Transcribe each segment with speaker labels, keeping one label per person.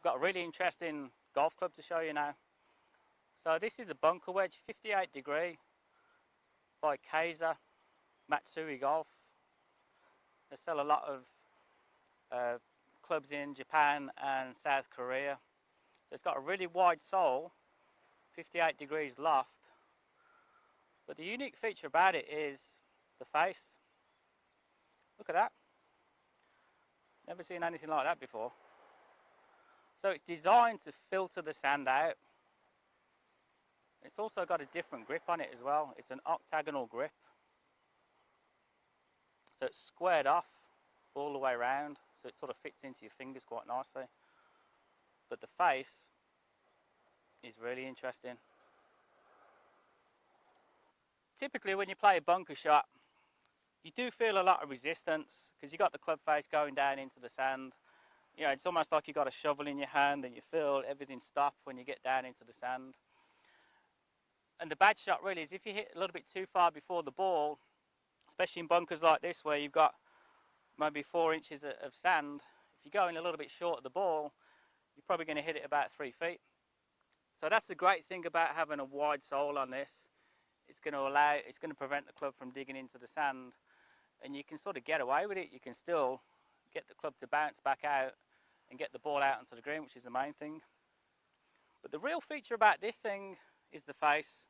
Speaker 1: Got a really interesting golf club to show you now. So this is a bunker wedge, 58 degree by Kaiser Matsui Golf. They sell a lot of clubs in Japan and South Korea. So it's got a really wide sole, 58 degrees loft. But the unique feature about it is the face. Look at that. Never seen anything like that before. So it's designed to filter the sand out. It's also got a different grip on it as well. It's an octagonal grip. So it's squared off all the way around, so it sort of fits into your fingers quite nicely. But the face is really interesting. Typically when you play a bunker shot, you do feel a lot of resistance because you got the club face going down into the sand. You know, it's almost like you got a shovel in your hand and you feel everything stop when you get down into the sand. And the bad shot really is if you hit a little bit too far before the ball, especially in bunkers like this where you've got maybe 4 inches of sand, if you're going a little bit short of the ball, you're probably going to hit it about 3 feet. So that's the great thing about having a wide sole on this. It's going to prevent the club from digging into the sand, and you can sort of get away with it. You can still get the club to bounce back out and get the ball out onto the green, which is the main thing. But the real feature about this thing is the face,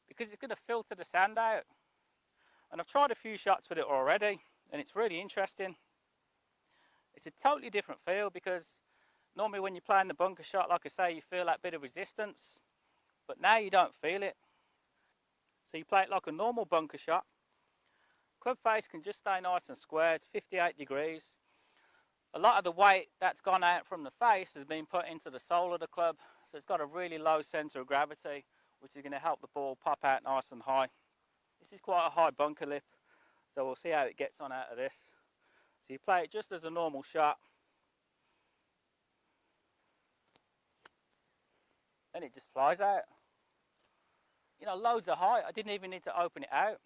Speaker 1: because it's going to filter the sand out. And I've tried a few shots with it already, and it's really interesting. It's a totally different feel, because normally when you're playing the bunker shot, like I say, you feel that bit of resistance, but now you don't feel it. So you play it like a normal bunker shot. Club face can just stay nice and square. It's 58 degrees. A lot of the weight that's gone out from the face has been put into the sole of the club, so it's got a really low centre of gravity, which is going to help the ball pop out nice and high. This is quite a high bunker lip, so we'll see how it gets on out of this. So you play it just as a normal shot, and it just flies out. You know, loads of height. I didn't even need to open it out.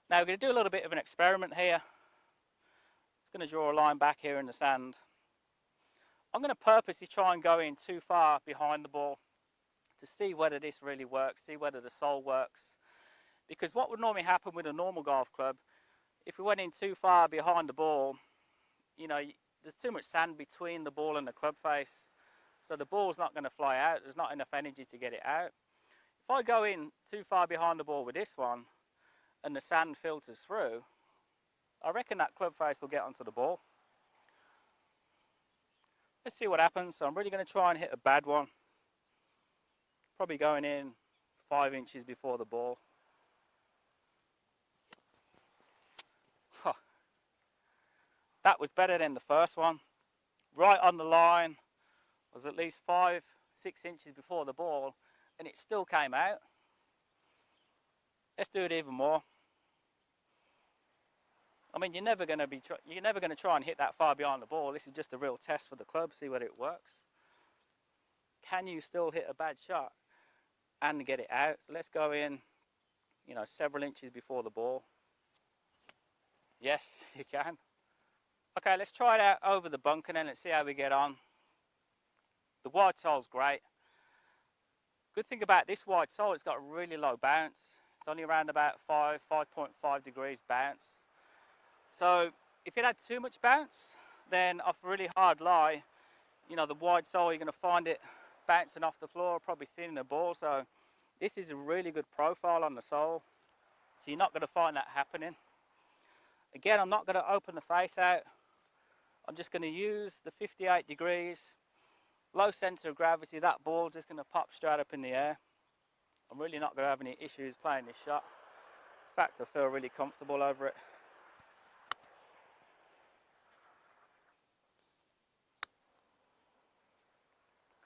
Speaker 1: Now we're going to do a little bit of an experiment here. It's going to draw a line back here in the sand. I'm going to purposely try and go in too far behind the ball to see whether this really works, see whether the sole works. Because what would normally happen with a normal golf club, if we went in too far behind the ball, you know, there's too much sand between the ball and the club face, so the ball's not going to fly out. There's not enough energy to get it out. If I go in too far behind the ball with this one and the sand filters through, I reckon that club face will get onto the ball. Let's see what happens. So I'm really going to try and hit a bad one, probably going in 5 inches before the ball. That was better than the first one. Right on the line, was at least 5-6 inches before the ball, and it still came out. Let's do it even more. I mean, you're never going to try and hit that far behind the ball. This is just a real test for the club, see whether it works. Can you still hit a bad shot and get it out? So let's go in, you know, several inches before the ball. Yes, you can. Okay, let's try it out over the bunker then. Let's see how we get on. The wide sole's great. Good thing about this wide sole, it's got a really low bounce. It's only around about 5.5 degrees bounce. So if it had too much bounce, then off a really hard lie, you know, the wide sole, you're going to find it bouncing off the floor, probably thinning the ball. So this is a really good profile on the sole. So you're not going to find that happening. Again, I'm not going to open the face out. I'm just going to use the 58 degrees, low centre of gravity. That ball just going to pop straight up in the air. I'm really not going to have any issues playing this shot. In fact, I feel really comfortable over it.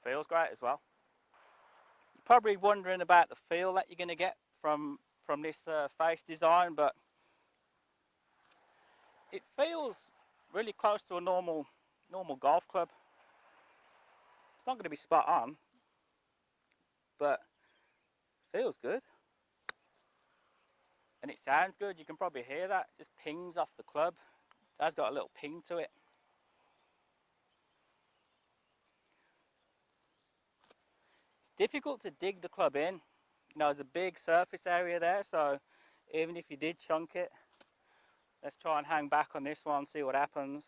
Speaker 1: Feels great as well. You're probably wondering about the feel that you're going to get from this face design, but it feels really close to a normal golf club. It's not going to be spot on, but it feels good. and it sounds good. You can probably hear that. It just pings off the club. It has got a little ping to it. It's difficult to dig the club in. You know, there's a big surface area there, so even if you did chunk it, let's try and hang back on this one, see what happens.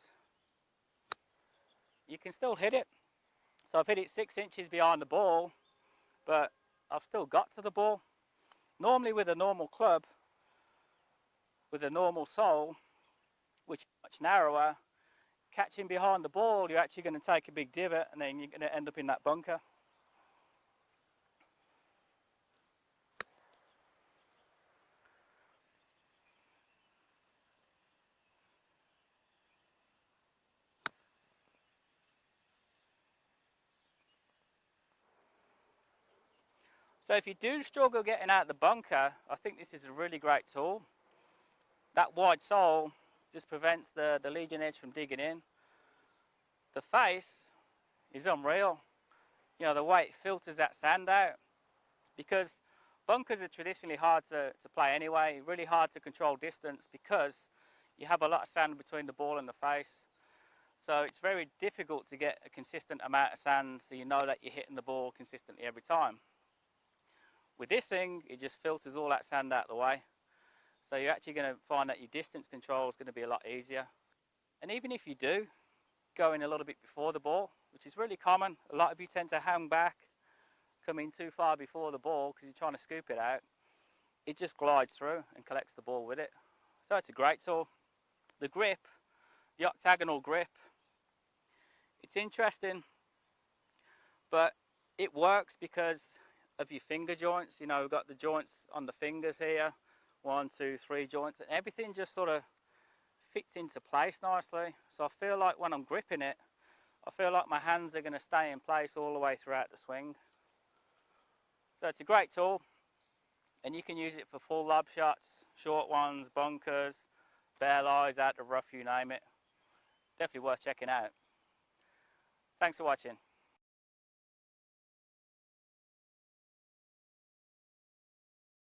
Speaker 1: You can still hit it. So I've hit it 6 inches behind the ball, but I've still got to the ball. Normally with a normal club, with a normal sole, which is much narrower, catching behind the ball, you're actually going to take a big divot and then you're going to end up in that bunker. So if you do struggle getting out of the bunker, I think this is a really great tool. That wide sole just prevents the leading edge from digging in. The face is unreal. You know, the way it filters that sand out, because bunkers are traditionally hard to play anyway, really hard to control distance because you have a lot of sand between the ball and the face. So it's very difficult to get a consistent amount of sand so you know that you're hitting the ball consistently every time. With this thing, it just filters all that sand out of the way. So you're actually going to find that your distance control is going to be a lot easier. And even if you do go in a little bit before the ball, which is really common, a lot of you tend to hang back, come in too far before the ball because you're trying to scoop it out, it just glides through and collects the ball with it. So it's a great tool. The grip, the octagonal grip, it's interesting, but it works because of your finger joints. You know, we've got the joints on the fingers here, 1, 2, 3 joints, and everything just sort of fits into place nicely. So I feel like when I'm gripping it, I feel like my hands are going to stay in place all the way throughout the swing. So it's a great tool, and you can use it for full lob shots, short ones, bunkers, bare lies, out the rough, you name it. Definitely worth checking out. Thanks for watching.